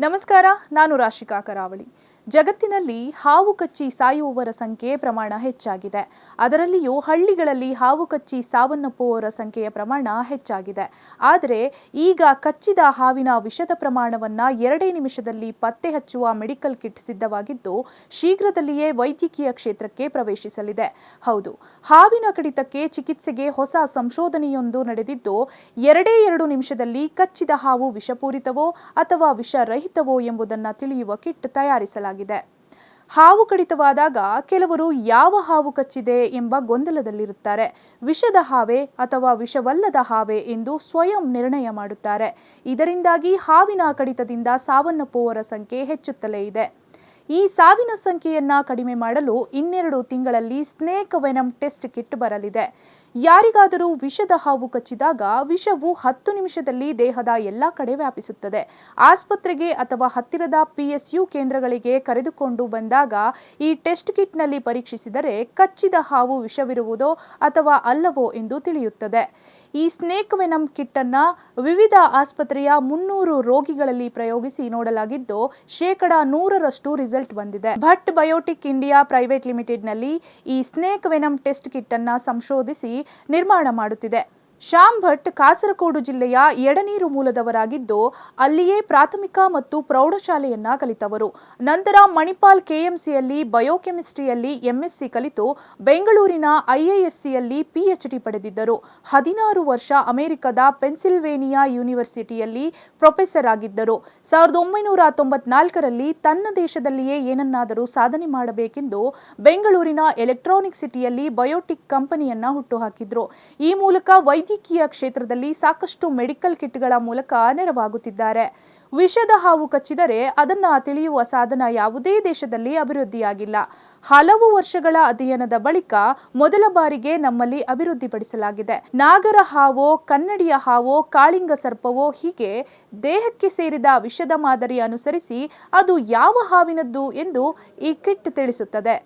ನಮಸ್ಕಾರ, ನಾನು ರಾಶಿಕಾ ಕರಾವಳಿ. ಜಗತ್ತಿನಲ್ಲಿ ಹಾವು ಕಚ್ಚಿ ಸಾಯುವವರ ಸಂಖ್ಯೆ ಪ್ರಮಾಣ ಹೆಚ್ಚಾಗಿದೆ. ಅದರಲ್ಲಿಯೂ ಹಳ್ಳಿಗಳಲ್ಲಿ ಹಾವು ಕಚ್ಚಿ ಸಾವನ್ನಪ್ಪುವವರ ಸಂಖ್ಯೆಯ ಪ್ರಮಾಣ ಹೆಚ್ಚಾಗಿದೆ. ಆದರೆ ಈಗ ಕಚ್ಚಿದ ಹಾವಿನ ವಿಷದ ಪ್ರಮಾಣವನ್ನು 2 ನಿಮಿಷದಲ್ಲಿ ಪತ್ತೆ ಹಚ್ಚುವ ಮೆಡಿಕಲ್ ಕಿಟ್ ಸಿದ್ಧವಾಗಿದ್ದು, ಶೀಘ್ರದಲ್ಲಿಯೇ ವೈದ್ಯಕೀಯ ಕ್ಷೇತ್ರಕ್ಕೆ ಪ್ರವೇಶಿಸಲಿದೆ. ಹೌದು, ಹಾವಿನ ಕಡಿತಕ್ಕೆ ಚಿಕಿತ್ಸೆಗೆ ಹೊಸ ಸಂಶೋಧನೆಯೊಂದು ನಡೆದಿದ್ದು, 2 ನಿಮಿಷದಲ್ಲಿ ಕಚ್ಚಿದ ಹಾವು ವಿಷಪೂರಿತವೋ ಅಥವಾ ವಿಷರಹಿತವೋ ಎಂಬುದನ್ನು ತಿಳಿಯುವ ಕಿಟ್ ತಯಾರಿಸಲಾಗಿದೆ. ಹಾವು ಕಡಿತವಾದಾಗ ಕೆಲವರು ಯಾವ ಹಾವು ಕಚ್ಚಿದೆ ಎಂಬ ಗೊಂದಲದಲ್ಲಿರುತ್ತಾರೆ. ವಿಷದ ಹಾವೇ ಅಥವಾ ವಿಷವಲ್ಲದ ಹಾವೇ ಎಂದು ಸ್ವಯಂ ನಿರ್ಣಯ ಮಾಡುತ್ತಾರೆ. ಇದರಿಂದಾಗಿ ಹಾವಿನ ಕಡಿತದಿಂದ ಸಾವನ್ನಪ್ಪುವವರ ಸಂಖ್ಯೆ ಹೆಚ್ಚುತ್ತಲೇ ಇದೆ. ಈ ಸಾವಿನ ಸಂಖ್ಯೆಯನ್ನು ಕಡಿಮೆ ಮಾಡಲು 2 ತಿಂಗಳಲ್ಲಿ ಸ್ನೇಕ್ ವೆನಮ್ ಟೆಸ್ಟ್ ಕಿಟ್ ಬರಲಿದೆ. ಯಾರಿಗಾದರೂ ವಿಷದ ಹಾವು ಕಚ್ಚಿದಾಗ ವಿಷವು 10 ನಿಮಿಷದಲ್ಲಿ ದೇಹದ ಎಲ್ಲ ಕಡೆ ವ್ಯಾಪಿಸುತ್ತದೆ. ಆಸ್ಪತ್ರೆಗೆ ಅಥವಾ ಹತ್ತಿರದ PSU ಕೇಂದ್ರಗಳಿಗೆ ಕರೆದುಕೊಂಡು ಬಂದಾಗ ಈ ಟೆಸ್ಟ್ ಕಿಟ್ನಲ್ಲಿ ಪರೀಕ್ಷಿಸಿದರೆ ಕಚ್ಚಿದ ಹಾವು ವಿಷವಿರುವುದೋ ಅಥವಾ ಅಲ್ಲವೋ ಎಂದು ತಿಳಿಯುತ್ತದೆ. ಈ ಸ್ನೇಕ್ ವೆನಮ್ ಕಿಟ್ ಅನ್ನು ವಿವಿಧ ಆಸ್ಪತ್ರೆಯ 300 ರೋಗಿಗಳಲ್ಲಿ ಪ್ರಯೋಗಿಸಿ ನೋಡಲಾಗಿದ್ದು, 100% ರಿಸಲ್ಟ್ ಬಂದಿದೆ. ಭಟ್ ಬಯೋಟೆಕ್ ಇಂಡಿಯಾ ಪ್ರೈವೇಟ್ ಲಿಮಿಟೆಡ್ನಲ್ಲಿ ಈ ಸ್ನೇಕ್ ವೆನಮ್ ಟೆಸ್ಟ್ ಕಿಟ್ ಅನ್ನು ಸಂಶೋಧಿಸಿ ನಿರ್ಮಾಣ ಮಾಡುತ್ತಿದೆ. ಶ್ಯಾಮ್ ಭಟ್ ಕಾಸರಗೋಡು ಜಿಲ್ಲೆಯ ಎಡನೀರು ಮೂಲದವರಾಗಿದ್ದು, ಅಲ್ಲಿಯೇ ಪ್ರಾಥಮಿಕ ಮತ್ತು ಪ್ರೌಢಶಾಲೆಯನ್ನ ಕಲಿತವರು. ನಂತರ ಮಣಿಪಾಲ್ KMCಯಲ್ಲಿ ಬಯೋಕೆಮಿಸ್ಟ್ರಿಯಲ್ಲಿ MSc ಕಲಿತು ಬೆಂಗಳೂರಿನ IIScಯಲ್ಲಿ PhD ಪಡೆದಿದ್ದರು. 16 ವರ್ಷ ಅಮೆರಿಕದ ಪೆನ್ಸಿಲ್ವೇನಿಯಾ ಯೂನಿವರ್ಸಿಟಿಯಲ್ಲಿ ಪ್ರೊಫೆಸರ್ ಆಗಿದ್ದರು. 1994ರಲ್ಲಿ ತನ್ನ ದೇಶದಲ್ಲಿಯೇ ಏನನ್ನಾದರೂ ಸಾಧನೆ ಮಾಡಬೇಕೆಂದು ಬೆಂಗಳೂರಿನ ಎಲೆಕ್ಟ್ರಾನಿಕ್ ಸಿಟಿಯಲ್ಲಿ ಬಯೋಟೆಕ್ ಕಂಪನಿಯನ್ನ ಹುಟ್ಟುಹಾಕಿದ್ರು. ಈ ಮೂಲಕ ವೈದ್ಯಕೀಯ ಕ್ಷೇತ್ರದಲ್ಲಿ ಸಾಕಷ್ಟು ಮೆಡಿಕಲ್ ಕಿಟ್ಗಳ ಮೂಲಕ ನೆರವಾಗುತ್ತಿದ್ದಾರೆ. ವಿಷದ ಹಾವು ಕಚ್ಚಿದರೆ ಅದನ್ನು ತಿಳಿಯುವ ಸಾಧನ ಯಾವುದೇ ದೇಶದಲ್ಲಿ ಅಭಿವೃದ್ಧಿಯಾಗಿಲ್ಲ. ಹಲವು ವರ್ಷಗಳ ಅಧ್ಯಯನದ ಬಳಿಕ ಮೊದಲ ಬಾರಿಗೆ ನಮ್ಮಲ್ಲಿ ಅಭಿವೃದ್ಧಿಪಡಿಸಲಾಗಿದೆ. ನಾಗರ ಹಾವೋ, ಕನ್ನಡಿಯ ಹಾವೋ, ಕಾಳಿಂಗ ಸರ್ಪವೋ ಹೀಗೆ ದೇಹಕ್ಕೆ ಸೇರಿದ ವಿಷದ ಮಾದರಿ ಅನುಸರಿಸಿ ಅದು ಯಾವ ಹಾವಿನದ್ದು ಎಂದು ಈ ಕಿಟ್ ತಿಳಿಸುತ್ತದೆ.